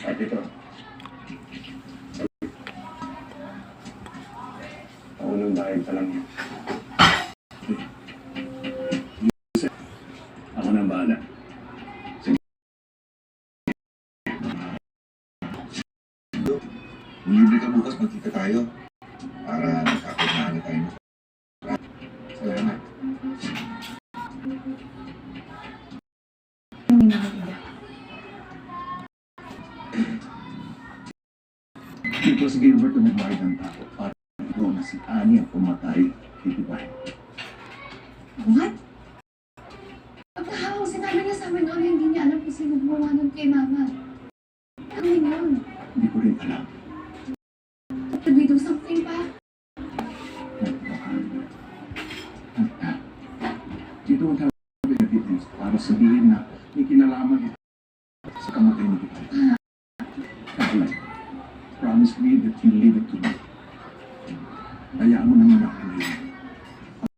At ito, paunang dahil pa lang yun. Ako nang bahala. Sige. Libre ka bukas, magkita tayo. Para magkakita tayo. Salamat. Ito si Gilbert na nagbayad ng tao para ito na si Annie ang pumatay. Titibay. What? Pagkahawag, sinabi niya sa amin noon na hindi niya alam kung sino gumawa nun kay Mama. Ano yun? Hindi ko rin alam. Did we do something pa? You don't have evidence para sabihin na may kinalaman ito sa kamatay ni Tibay. Caroline, promise me that you leave it to me. Hayaan mo naman ako ngayon.